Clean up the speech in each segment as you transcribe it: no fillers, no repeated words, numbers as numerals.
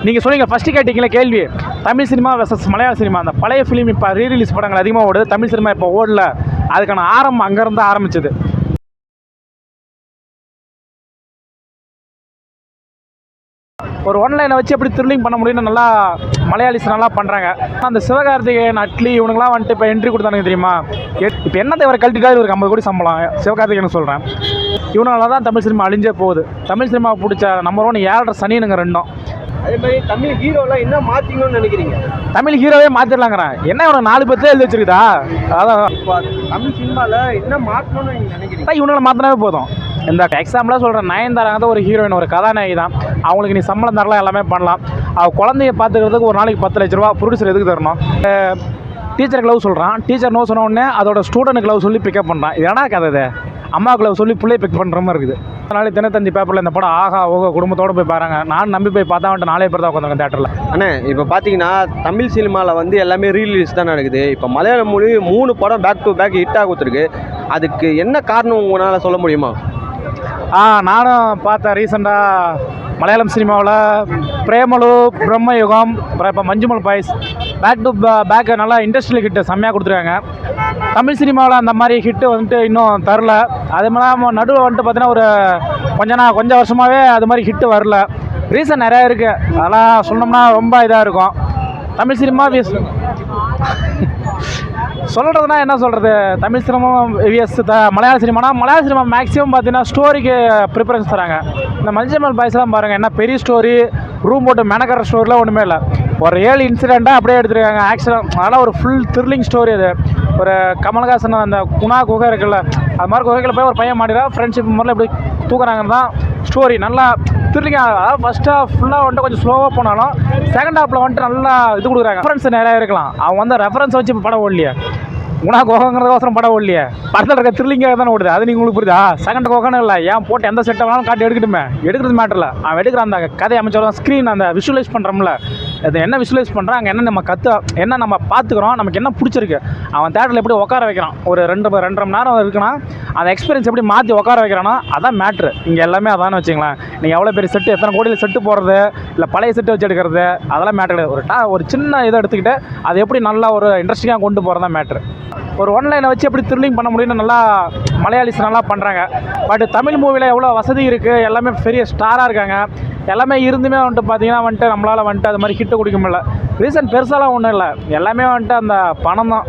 நீங்கள் சொன்னீங்க ஃபஸ்ட்டு கேட்டிங்களே கேள்வி, தமிழ் சினிமா வெர்சஸ் மலையாள சினிமா. அந்த பழைய ஃபிலிம் இப்போ ரீரிலீஸ் படங்கள் அதிகமாக ஓடுது, தமிழ் சினிமா இப்போ ஓடல. அதுக்கான ஆரம்பம் அங்கேருந்து ஆரம்பிச்சது. ஒரு ஒன்லைனை வச்சு எப்படி த்ரில்லிங் பண்ண முடியும்னு நல்லா மலையாளிஸ் நல்லா பண்ணுறாங்க. அந்த சிவகார்த்திகேயன், அட்லி இவனுங்களாம் வந்துட்டு இப்போ என்ட்ரி கொடுத்தானுங்க தெரியுமா. இப்போ என்னத்தை இவரை கழட்டிட்டா ஒரு 50 கோடி சம்பளம் சிவகார்த்திகேயன் சொல்கிறேன். இவனால தான் தமிழ் சினிமா அழிஞ்சே போகுது. தமிழ் சினிமா பிடிச்ச நம்பர் 1 ஏழரை சனினுங்க ரெண்டும். அதே மாதிரி தமிழ் ஹீரோலாம் என்ன மாற்றிக்கணும்னு நினைக்கிறீங்க? தமிழ் ஹீரோவே மாற்றிடலாங்கிறேன். என்ன இவனை 4 பேர்த்தே எழுதி வச்சிருக்குதா? அதான் இப்போ தமிழ் சினிமாவில் என்ன மாற்றணும்னு நீங்கள் நினைக்கிறீங்க? இவனை மாற்றினாவே போதும். இந்த எக்ஸாம்பிளாக சொல்கிறேன், நயன்தாராங்க தான் ஒரு ஹீரோயின், ஒரு கதாநாயகி தான். அவங்களுக்கு நீ சம்பளம் தரலாம், எல்லாமே பண்ணலாம். அவள் குழந்தைய பார்த்துக்கிறதுக்கு ஒரு நாளைக்கு 10 லட்ச ரூபா ப்ரொடியூசர் எதுக்கு தரணும்? டீச்சர் க்ளவ் சொல்கிறான், டீச்சர் நோ சொன்ன உடனே அதோட ஸ்டூடெண்ட் க்ளவ் சொல்லி பிக்கப் பண்ணுறான். இது என்ன கதை? இது அம்மா க்ளவ் சொல்லி பிள்ளை பிக் பண்ணுற மாதிரி இருக்குது. அதனால தினத்தந்தி பேப்பரில் இந்த படம் ஆகா ஓகோ குடும்பத்தோடு போய் பாருங்க. நான் நம்பி போய் பார்த்தா வந்துட்டு 4 பேர் தான் உட்காந்துருக்கேன் தேட்டரில். அண்ணே, இப்போ பார்த்தீங்கன்னா தமிழ் சினிமாவில் வந்து எல்லாமே ரீலீஸ் தான் நடக்குது. இப்போ மலையாள மொழி 3 படம் பேக் டு பேக் ஹிட் ஆகுத்துருக்கு. அதுக்கு என்ன காரணம் உங்களால் சொல்ல முடியுமா? நானும் பார்த்தேன் ரீசெண்டாக மலையாளம் சினிமாவில் பிரேமலு, பிரம்மயுகம், அப்புறம் இப்போ Manjummel boys back to back நல்லா இண்டஸ்ட்ரியல் ஹிட்டு செம்மையாக கொடுத்துருக்காங்க. தமிழ் சினிமாவில் அந்த மாதிரி ஹிட்டு வந்துட்டு இன்னும் தரல. அது மாதிரி நடுவில் வந்துட்டு பார்த்தீங்கன்னா ஒரு கொஞ்சம் வருஷமாகவே அது மாதிரி ஹிட்டு வரல. ரீசன் நிறையா இருக்குது, அதெல்லாம் சொன்னோம்னா ரொம்ப இதாக இருக்கும். தமிழ் சினிமா சொல்கிறதுனா என்ன சொல்கிறது, தமிழ் சினிமா விஎஸ் மலையாள சினிமா மேக்ஸிமம் பார்த்தீங்கன்னா ஸ்டோரிக்கு ப்ரிஃபரன்ஸ் தராங்க. இந்த மஞ்சள் பாய்ஸ்லாம் பாருங்கள், என்ன பெரிய ஸ்டோரி, ரூம் போட்டு மெனக்கிற ஸ்டோரிலாம் ஒன்றுமே இல்லை. ஒரு 7 இன்சிடெண்ட்டாக அப்படியே எடுத்துருக்காங்க ஆக்சுவலாக. அதனால் ஒரு ஃபுல் த்ரில்லிங் ஸ்டோரி அது. ஒரு கமல்ஹாசன் அந்த குணா குகை இருக்குல்ல, அது மாதிரி குகையில் போய் ஒரு பையன் மாட்டிடா ஃப்ரெண்ட்ஷிப் முறையில் எப்படி தூக்குறாங்கன்னு தான் ஸ்டோரி. நல்லா த்ரில்லிங்காக, அதாவது ஃபஸ்ட் ஹாஃப் ஃபுல்லாக வந்துட்டு கொஞ்சம் ஸ்லோவாக போனாலும் செகண்ட் ஹாஃபில் வந்துட்டு நல்லா இது கொடுக்குறாங்க. ரெஃபரன்ஸ் நிறையா இருக்கலாம். அவங்க வந்து ரெஃபரன்ஸ் வச்சு இப்போ படம் ஓடலையே, குணா கோகங்கிறதுக்கோசரம் படம் ஓடலையே, படத்தில் இருக்க த்ரில்லிங்காக தானே ஓடுது. அது நீங்கள் உங்களுக்கு புரியுதா? செகண்ட் கோகன்னு இல்லை, ஏன் போட்டு எந்த செட்டை வேணாலும் காட்டி எடுக்கட்டுமே, எடுக்கிறது மேட்டரில் அவன் எடுக்கிற அந்த கதை அமைச்சரும் ஸ்க்ரீன் அந்த விஷுவலைஸ் பண்ணுறோம்ல, அது என்ன விஷுவலைஸ் பண்ணுறான், அங்கே என்ன நம்ம என்ன நம்ம பார்த்துக்குறோம், நமக்கு என்ன பிடிச்சிருக்கு, அவன் தேட்டரில் எப்படி உட்கார வைக்கிறான், ஒரு 2.5 மணி நேரம் இருக்குன்னா அந்த எக்ஸ்பீரியன்ஸ் எப்படி மாற்றி உட்கார வைக்கிறானோ அதான் மேட்ரு. இங்கே எல்லாமே அதான் வச்சுங்களேன். நீங்கள் எவ்வளோ பெரிய செட்டு, எத்தனை கோடியில் செட்டு போடுறது, இல்லை பழைய செட்டு வச்சு எடுக்கிறது, அதெல்லாம் மேட்ரு கிடையாது. ஒரு சின்ன இதை எடுத்துக்கிட்டு அதை எப்படி நல்லா ஒரு இன்ட்ரெஸ்டிங்காக கொண்டு போகிறது தான் மேட்ரு. ஒரு ஒன்லைனை வச்சு எப்படி த்ரில்லிங் பண்ண முடியும்னு நல்லா மலையாளிஸ் நல்லா பண்ணுறாங்க. பட் தமிழ் மூவியில் எவ்வளோ வசதி இருக்குது, எல்லாமே பெரிய ஸ்டாராக இருக்காங்க. எல்லாமே இருந்துமே வந்துட்டு பார்த்தீங்கன்னா வந்துட்டு நம்மளால் வந்துட்டு அது மாதிரி ஹிட்டு கொடுக்க முடியல. ரீசன் பெருசாலாம் ஒன்றும் இல்லை, எல்லாமே வந்துட்டு அந்த பணம் தான்.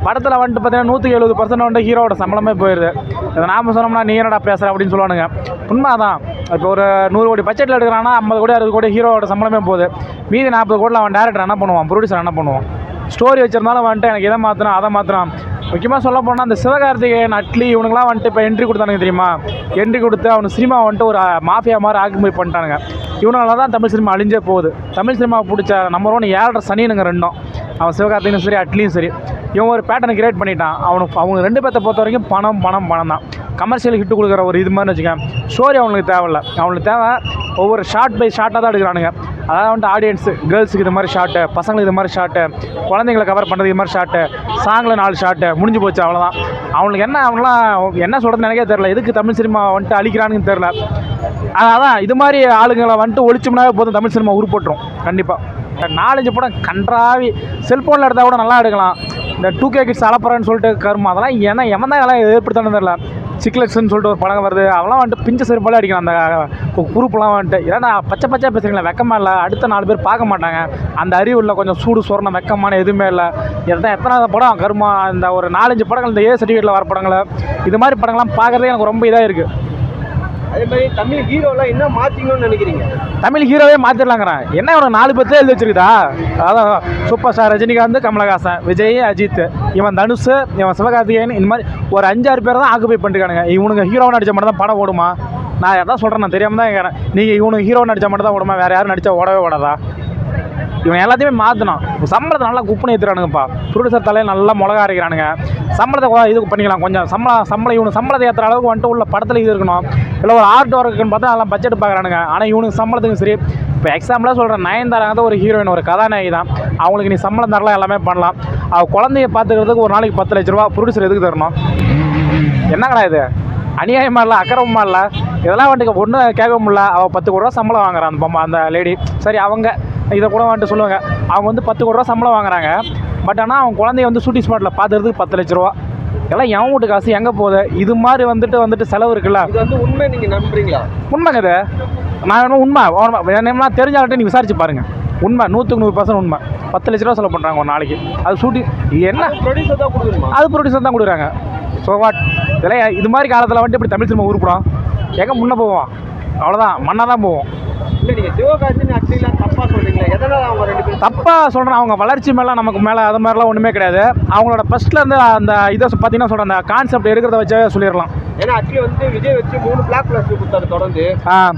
படத்தில் வந்துட்டு பார்த்தீங்கன்னா 170% வந்துட்டு ஹீரோட சம்பளமே போயிடுது. இதை நாம் சொன்னோம்னா நீ என்னடா பேசுகிற அப்படின்னு சொல்லுவானுங்க. உண்மை தான். இப்போ ஒரு 100 கோடி பட்ஜெட்டில் எடுக்கிறான்னா 50 கோடி 60 கோடி ஹீரோட சம்பளமே போகுது. மீதி 40 கோடியில் அவன் டேரக்டர் என்ன பண்ணுவான், ப்ரொடியூசர் என்ன பண்ணுவான்? ஸ்டோரி வச்சிருந்தாலும் வந்துட்டு எனக்கு இதை மாற்றணும் அதை மாற்றணும். முக்கியமாக சொல்ல போனால் அந்த சிவகார்த்திகேயன், அட்லி இவனுங்களாம் வந்துட்டு இப்போ என்ட்ரி கொடுத்தானுங்க தெரியுமா. என்ட்ரி கொடுத்து அவனுக்கு சினிமா வந்துட்டு ஒரு மாஃபியா மாதிரி ஆக்குமை பண்ணிட்டானுங்க. இவனால தான் தமிழ் சினிமா அழிஞ்சே போகுது. தமிழ் சினிமா பிடிச்ச நம்பர் 1 ஏழரை சனினுங்க ரெண்டும். அவன் சிவகார்த்திகேயனும் சரி, அட்லியும் சரி. இவன் ஒரு பேட்டர்னை கிரியேட் பண்ணிட்டான். அவங்க 2 பேர்த்த பொறுத்த வரைக்கும் பணம் தான். கமர்ஷியல் ஹிட்டு கொடுக்குற ஒரு இது மாதிரி வச்சுக்கேன். ஸ்டோரி அவனுக்கு தேவையில்ல, அவனுக்கு தேவை ஒவ்வொரு ஷார்ட் பை ஷார்ட்டாக தான் எடுக்கிறானுங்க. அதாவது வந்துட்டு ஆடியன்ஸு கேர்ள்ஸுக்கு இது மாதிரி ஷார்ட்டு, பசங்களுக்கு இது மாதிரி ஷார்ட்டு, குழந்தைங்களை கவர் பண்ணுறது இது மாதிரி ஷார்ட்டு, சாங்கில் 4 ஷார்ட்டு முடிஞ்சு போச்சு, அவ்வளோதான். அவனுக்கு அவங்களாம் என்ன சொல்கிறதுன்னு எனக்கே தெரில. எதுக்கு தமிழ் சினிமா வந்துட்டு அழிக்கிறானுன்னு தெரில. அதான் இது மாதிரி ஆளுங்களை வந்துட்டு ஒழிச்சோம்னாவே போதும், தமிழ் சினிமா உருப்பட்டுரும் கண்டிப்பாக. 4-5 படம் கன்றாவி செல்ஃபோனில் எடுத்தால் கூட நல்லா எடுக்கலாம். இந்த 2K கிட்ஸ் அலப்பறன்னு சொல்லிட்டு கருமா, அதெல்லாம் ஏன்னா எவன் தான் எல்லாம் ஏற்படுத்தானு தெரில. சிக்லெட்ஸ்ன்னு சொல்லிட்டு ஒரு படம் வருது, அவெல்லாம் வந்துட்டு பிஞ்ச செருப்பாலே அடிக்கலாம். அந்த குரூப்லாம் வந்துட்டு ஏன்னா பச்சை பேசுகிறீங்களா, வெக்கமாக இல்லை, அடுத்த 4 பேர் பார்க்க மாட்டாங்க. அந்த அறிவு இல்லை, கொஞ்சம் சூடு சொரணம் வெக்கமான எதுவுமே இல்லை. எத்தனாவது படம் கருமா, இந்த ஒரு 4-5 படங்கள் இந்த சர்டிஃபிகேட்டில் வர படங்களை, இது மாதிரி படங்கள்லாம் பார்க்குறதே எனக்கு ரொம்ப இதாக இருக்குது. அதே மாதிரி தமிழ் ஹீரோலாம் என்ன மாற்றிக்கணும்னு நினைக்கிறீங்க? தமிழ் ஹீரோவே மாற்றிடலாங்கிறேன். என்ன இவனுக்கு 4 பேர்த்தே எழுதி வச்சிருக்குதா? அதான் சூப்பர் ஸ்டார் ரஜினிகாந்த், கமலஹாசன், விஜய், அஜித், இவன் தனுஷ், இவன் சிவகார்த்திகேயன், இந்த மாதிரி ஒரு 5-6 பேர் தான் ஆக்குபை பண்ணிருக்கானுங்க. இவனுக்கு ஹீரோவை நடித்த மட்டும் தான் படம் ஓடுமா? நான் எதாவது சொல்கிறேன், நான் தெரியாமல் தான் கேட்குறேன். நீங்கள் இவனுக்கு ஹீரோ நடித்த மட்டும் தான் ஓடுமா, வேறு யாரும் நடித்தா ஓடவே ஓடாதா? இவன் எல்லாத்தையுமே மாற்றணும். சம்பளத்தை நல்லா குப்பனை ஏற்றுறானுங்கப்பா. ப்ரொடியூசர் தலையில் நல்லா மிளகா அரைக்கிறானுங்க. சம்பளத்தை இது பண்ணிக்கலாம், கொஞ்சம் சம்பளம் இவனுக்கு சம்பளத்தை ஏற்றுற அளவுக்கு வந்துட்டு உள்ள படத்தில் இது இருக்கணும். இல்லை ஒரு ஆர்ட் ஒர்க்குன்னு பார்த்தா நல்லா பட்ஜெட் பார்க்குறானுங்க. ஆனால் இவனுக்கு சம்பளத்துக்கும் சரி. இப்போ எக்ஸாம்பிளாக சொல்கிறேன், நயன்தாராங்க தான் ஒரு ஹீரோயின், ஒரு கதாநாயகி தான். அவங்களுக்கு நீ சம்பளம் தரலாம், எல்லாமே பண்ணலாம். அவள் குழந்தைய பார்த்துக்கிறதுக்கு ஒரு நாளைக்கு 10 லட்ச ரூபா ப்ரொடியூசர் எதுக்கு தரணும்? என்னங்கடா இது? அநியாயமாக இல்லை, அக்கிரமமாக இல்லை? இதெல்லாம் வந்துட்டு ஒன்றும் கேட்க முடியல. அவள் 10 கோடி ரூபா சம்பளம் வாங்குறான் அந்த பொம்மை, அந்த லேடி. சரி, அவங்க இதை கூட வந்துட்டு சொல்லுவாங்க, அவங்க வந்து 10 கோடி ரூபா சம்பளம் வாங்குறாங்க. பட் ஆனால் அவங்க குழந்தைய வந்து ஷூட்டிங் ஸ்பாட்டில் பார்த்துறதுக்கு 10 லட்ச ரூபா. எல்லாம் எவன் வீட்டு காசு எங்கே போகுது? இது மாதிரி வந்துட்டு செலவு இருக்குல்ல. இது வந்து உண்மை, நீங்கள் நம்புறீங்களா? உண்மைங்க இது. நான் வேணும் உண்மை என்ன தெரிஞ்சால்கிட்ட நீங்கள் விசாரிச்சு பாருங்கள். உண்மை 100% உண்மை. 10 லட்ச ரூபா செலவு பண்ணுறாங்க ஒரு நாளைக்கு. அது ஷூட்டிங் என்ன ப்ரொடியூசர் தான் கொடுக்கணுமா? அது ப்ரொடியூசர் தான் கொடுக்குறாங்க. ஸோ வாட் இதெல்லாம் இது மாதிரி காலத்தில் வந்துட்டு இப்படி தமிழ் சினிமா உருப்படும் எங்கே முன்னே போவோம்? அவ்வளோதான், மண்ணாக தான் போவோம். இல்லை, நீங்கள் சிவகார்த்திகேயன் ஆக்சுவலாக தப்பாக சொல்கிறீங்களா? எதனால் அவங்க 2 பேரும் தப்பாக சொல்கிறேன்? அவங்க வளர்ச்சி மேலே நமக்கு மேலே அது மாதிரிலாம் ஒன்றுமே கிடையாது. அவங்களோட ஃபஸ்ட்லேருந்து அந்த இதை பார்த்தீங்கன்னா சொல்கிறேன், அந்த கான்செப்ட் எடுக்கிறத வச்சே சொல்லிடலாம். ஏன்னா ஆக்சுவலி வந்து விஜய் வச்சு 3 பிளாக் பஸ்டர் கொடுத்தாரு தொடர்ந்து.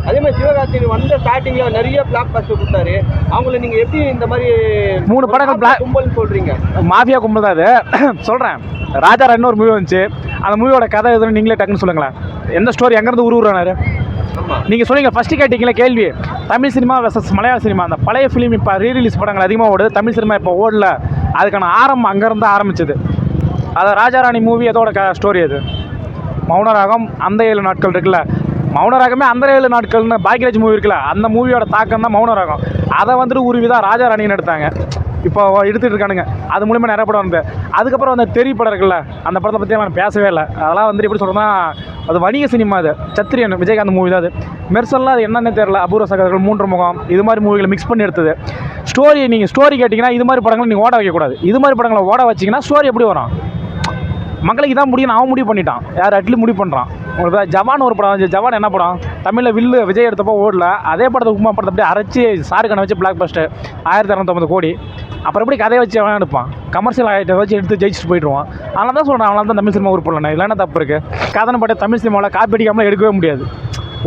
அதே மாதிரி சிவகார்த்திகேயன் வந்த ஸ்டார்டிங்கில் நிறைய பிளாக் பஸ்டர் கொடுத்தாரு. அவங்கள நீங்கள் எப்படி இந்த மாதிரி 3 படங்கள் பிளாக் கும்பல்னு சொல்கிறீங்க? மாஃபியா கும்பல் தான் அது. சொல்கிறேன், ராஜா ராணி ஒரு மூவி வந்துச்சு. அந்த மூவியோட கதை எதுன்னு நீங்களே டக்குன்னு சொல்லுங்களேன். எந்த ஸ்டோரி எங்கேருந்து உருவானாரு நீங்கள் சொல்லுங்க. ஃபஸ்ட்டு கேட்டிங்களே கேள்வி, தமிழ் சினிமா வெர்சஸ் மலையாள சினிமா. அந்த பழைய ஃபிலிம் இப்போ ரீரிலீஸ் படங்கள் அதிகமாக ஓடுது, தமிழ் சினிமா இப்போ ஓடல. அதுக்கான ஆரம்பம் அங்கேருந்து ஆரம்பிச்சது. அது ராஜாராணி மூவி அதோட ஸ்டோரி. அது மௌனராகம், அந்த 7 நாட்கள் இருக்குல்ல, மௌனராகமே அந்த 7 நாட்கள்னு பாக்யராஜ் மூவி இருக்குல்ல, அந்த மூவியோட தாக்கம் தான் மௌனராகம். அதை வந்துட்டு உருவிதான் ராஜாராணின்னு எடுத்தாங்க. இப்போ எடுத்துகிட்டு இருக்கானுங்க. அது மூலிமா நிறைய படம் வந்து அதுக்கப்புறம் அந்த தெரி படம் இருக்குல்ல, அந்த படத்தை பற்றி நான் பேசவே இல்லை. அதெல்லாம் வந்துட்டு எப்படி சொல்கிறேன்னா, அது வணிக சினிமா. அது சத்திரியன் விஜயகாந்த் மூவி தான். அது மெர்சல்லாம் அது என்னன்னே தெரியல. அபூர்வ சகோதரர்கள், 3 முகம், இது மாதிரி மூவிகளை மிக்ஸ் பண்ணி எடுத்தது. ஸ்டோரி நீங்கள் ஸ்டோரி கேட்டிங்கன்னா இது மாதிரி படங்களை நீங்கள் ஓட வைக்கக்கூடாது. இது மாதிரி படங்களை ஓட வச்சிங்கன்னா ஸ்டோரி எப்படி வரும்? மக்களுக்கு தான் முடியும். அவன் முடிவு பண்ணிட்டான். யார் அட்லி முடிவு பண்ணுறான். உங்களுக்கு ஜவான் ஒரு படம் வந்துச்சு. ஜவான் என்ன படம்? தமிழில் வில்லு விஜய் எடுத்தப்போ ஓடல. அதே படத்தை உப்புமா படத்தை அப்படியே அரைச்சி ஷாருக்கானை வச்சு பிளாக் பஸ்ட்டு 1290 கோடி. அப்புறம் எப்படி கதையை வச்சு அவன் எடுப்பான்? கமர்ஷியல் ஆகிட்ட வச்சு எடுத்து ஜெயிச்சுட்டு போயிடுவான். அதனால தான் சொல்கிறேன், அவனால தான் தமிழ் சினிமா உருப்படல. இல்லைன்னா தப்பு இருக்குது. கதனை பட்ட தமிழ் சினிமாவில் காப்பி அடிக்காமல் எடுக்கவே முடியாது.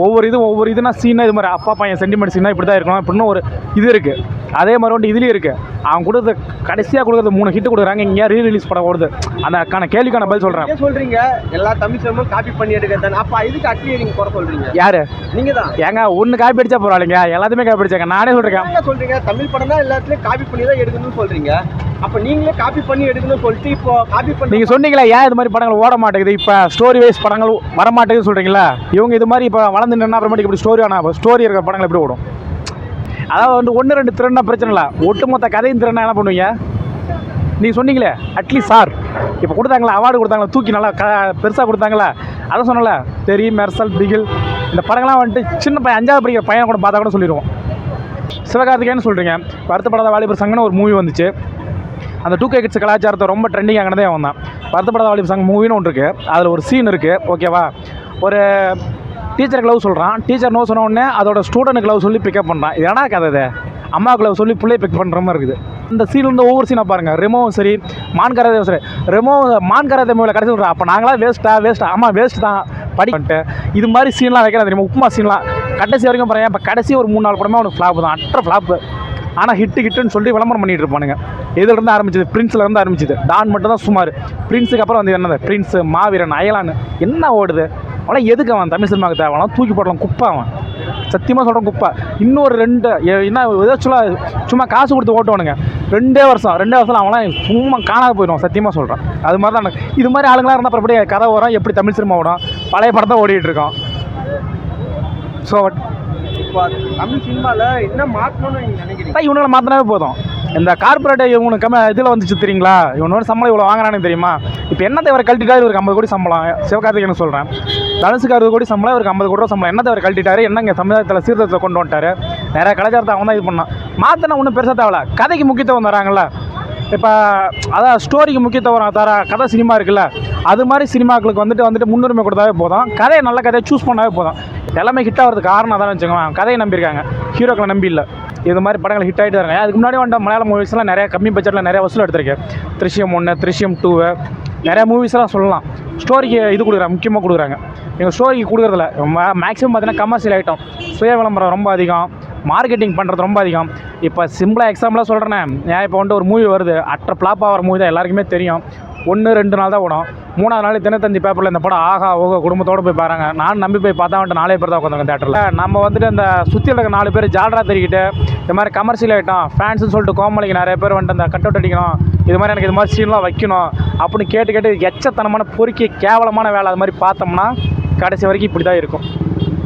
ஒவ்வொரு இதுனா சீனாக இது மாதிரி அப்பா பையன் சென்டிமெண்ட் சீனாக இப்படி தான் இருக்கணும் அப்படின்னு ஒரு இது இருக்குது. அதே மாதிரி வந்துட்டு இதுலேயும் இருக்குது. அவன் கொடுத்த கடைசியாக கொடுக்குறது 3 ஹிட்டு கொடுக்குறாங்க. இங்கே ரீரிலீஸ் படம் ஓடுது. அந்த கேள்விக்கான பதில் சொல்கிறேன். சொல்கிறீங்க எல்லா தமிழ் சினிமாவும் காப்பி பண்ணி எடுக்கிறதானே, அப்போ இதுக்கு அட்லி நீங்கள் குறை சொல்கிறீங்க? யார்? நீங்கள் தான். ஏங்க ஒன்று காப்பி அடித்தா பரவாயில்லைங்க, எல்லாத்தையுமே காப்பி அடிச்சாங்க. நானே சொல்கிறேன். என்ன சொல்கிறீங்க? தமிழ் படம் தான் எல்லாத்துலேயும் காப்பி பண்ணி தான் எடுக்கணும்னு சொல்கிறீங்க. அப்போ நீங்களே காப்பி பண்ணி எடுக்கணும்னு சொல்லிட்டு இப்போ காப்பி பண்ணி நீங்கள் சொன்னீங்களா, ஏன் இது மாதிரி படங்கள் ஓட மாட்டேங்குது? இப்போ ஸ்டோரி வைஸ் படங்கள் வர மாட்டேங்குதுன்னு சொல்கிறீங்களா? இவங்க இது மாதிரி இப்போ வளர்ந்து நின்னா அப்புறமேட்டுக்கு இப்படி ஸ்டோரி இருக்கிற படங்கள் எப்படி ஓடும்? அதாவது வந்து 1-2 திறனா பிரச்சனை இல்லை. ஒட்டுமொத்த கதையும் திறனா என்ன பண்ணுவீங்க? நீங்கள் சொன்னீங்களே அட்லீஸ்ட் சார் இப்போ கொடுத்தாங்களா, அவார்டு கொடுத்தாங்களா, தூக்கி நல்லா பெருசாக கொடுத்தாங்களா? அதை சொன்னல, தெரி, மெர்சல், பிகில், இந்த படங்கள்லாம் வந்துட்டு சின்ன பையன் 5ஆவது படிக்கிற பையனை கூட பார்த்தா கூட சொல்லிடுவோம். சிவகார்த்திகேயன் சொல்கிறீங்க. வருத்தப்படாத வாலிபர் சங்கன்னு ஒரு மூவி வந்துச்சு. அந்த 2K கிட்ஸ் கலாச்சாரத்தை ரொம்ப ட்ரெண்டிங் ஆகினதே அவன் தான். வருத்தப்படாத வாலிபர் சங்கம் மூவின்னு ஒன்று இருக்குது. அதில் ஒரு சீன் இருக்குது, ஓகேவா? ஒரு டீச்சர் க்ளவ் சொல்கிறான். டீச்சர் நோ சொன்ன உடனே அதோட ஸ்டூடெண்ட் க்ளவ் சொல்லி பிக்கப் பண்ணுறான். இது என்ன கதை? இது அம்மா க்ளவ் சொல்லி பிள்ளையை பிக் பண்ணுற மாதிரி இருக்குது. இந்த சீன்லேருந்து ஒவ்வொரு சீனாக பாருங்கள். ரெமோவும் சரி, மான்கராதேவும் சரி. மான்கராதே மூவியில் கடைசி சொல்கிறேன், அப்போ நாங்களாம் வேஸ்ட்டா? ஆமாம் வேஸ்ட் தான் படிக்கிட்டு. இது மாதிரி சீன்லாம் வைக்கிறேன் தெரியுமா? உப்புமா சீன்லாம் கடைசி வரைக்கும் பாருங்கள். இப்போ கடைசி ஒரு 3-4 படமே அவனுக்கு ஃப்ளாப் தான், அற்ற ஃப்ளாப்பு. ஆனால் ஹிட்டுன்னு சொல்லி விளம்பரம் பண்ணிகிட்டு இருப்பானுங்க. இதிலிருந்து ஆரம்பிச்சது, பிரின்ஸ்லேருந்து ஆரம்பிச்சது. டான் மட்டும் தான் சுமார். பிரின்ஸுக்கு அப்புறம் வந்து என்னது, பிரின்ஸு, மாவீரன், அயலான்னு என்ன ஓடுது? அவனால் எதுக்கு அவன் தமிழ் சினிமாவுக்கு தேவையான தூக்கி போடலாம், குப்பை அவன். சத்தியமாக சொல்கிறேன், குப்பை. இன்னொரு 2 என்ன ஏதாச்சும் சும்மா காசு கொடுத்து ஓட்டுவானுங்க. 2 வருஷம் அவனால் சும்மா காணாத போயிடும். சத்தியமாக சொல்கிறேன். அது மாதிரி தான் இது மாதிரி ஆளுங்களாக இருந்தால் அப்புறம் எப்படி கதை வரும்? எப்படி தமிழ் சினிமா ஓடும்? பழைய படத்தை ஓடிட்டு இருக்கோம். ஸோ இப்போ தமிழ் சினிமாவில் என்ன மாற்றணும்னு நீங்கள் நினைக்கிறீங்க? இவனை மாற்றினாவே போதும். இந்த கார்பரேட் இவனுக்கு இதில் வந்துச்சு தெரியுங்களா? இவனோட சம்பளம் இவ்வளோ வாங்குறானு தெரியுமா? இப்போ என்னத்தை இவர் கழட்டிட்டாரு? இவருக்கு 50 கோடி சம்பளம். சிவகார்த்திகேயன் சொல்கிறேன். தனுசுக்கு 60 கோடி சம்பளம், இவருக்கு 50 கோடி ரூபா சம்பளம். என்னத்தை அவர் கழட்டிட்டாரு? என்னங்க சமுதாயத்தில் சீர்திருத்தத்தை கொண்டு வந்துட்டார். நிறைய கலாச்சாரத்தை அவன் தான் இது பண்ணான். மாற்றினா ஒன்றும் பெருசாக தேவையில்ல. கதைக்கு முக்கியத்துவம் தராங்கல்ல. இப்போ அதான் ஸ்டோரிக்கு முக்கியத்துவம் தர கதை சினிமா இருக்குல்ல, அது மாதிரி சினிமாக்களுக்கு வந்துட்டு முன்னுரிமை கொடுத்தாவே போதும். கதையை நல்ல கதையை சூஸ் பண்ணாவே போதும். எல்லாமே ஹிட் ஆகிறதுக்கு காரணம் தான் வச்சுக்கோங்க. கதையை நம்பியிருக்காங்க, ஹீரோக்களை நம்பி இல்லை. இது மாதிரி படங்கள் ஹிட் ஆகிட்டு இருக்காங்க. அதுக்கு முன்னாடி வந்துட்டு மலையாள மூவிஸ்லாம் நிறைய கம்மி பட்ஜெட்டில் நிறைய வசூல் எடுத்திருக்கு. திருஷ்யம் 1, திருஷ்யம் 2, நிறைய மூவிஸ்லாம் சொல்லலாம். ஸ்டோரிக்கு இது கொடுக்குறாங்க, முக்கியமாக கொடுக்குறாங்க. எங்கள் ஸ்டோரிக்கு கொடுக்குறதில்ல. மேக்ஸிமம் பார்த்தீங்கன்னா கமர்ஷியல் ஐட்டம், சுய விளம்பரம் ரொம்ப அதிகம், மார்க்கெட்டிங் பண்ணுறது ரொம்ப அதிகம். இப்போ சிம்பிளாக எக்ஸாம்பிளாக சொல்கிறேனே, இப்போ வந்துட்டு ஒரு மூவி வருது, அற்ற ஃப்ளாப் ஆகிற மூவி தான் எல்லாருக்குமே தெரியும். 1-2 நாள் தான் ஓடும். 3ஆவது நாள் தினத்தந்தி பேப்பரில் இந்த படம் ஆகா ஓகோ குடும்பத்தோடு போய் பாருங்க. நான் நம்பி போய் பார்த்தா வந்துட்டு 4 பேர் தான் உட்காந்துருக்கோம் தேட்டரில். நம்ம வந்துட்டு இந்த சுற்றி இருக்க 4 பேர் ஜாலராக தெரிக்கிட்டு இந்த மாதிரி கமர்ஷியல் ஐட்டம் ஃபேன்ஸுன்னு சொல்லிட்டு கோமலைக்கு நிறைய பேர் வந்துட்டு அந்த கட் அவுட் அடிக்கணும், இது மாதிரி எனக்கு இது மாதிரி சீன்லாம் வைக்கணும் அப்படின்னு கேட்டு எச்சத்தனமான பொறுக்கி கேவலமான வேலை அது மாதிரி பார்த்தோம்னா கடைசி வரைக்கும் இப்படி தான் இருக்கும்.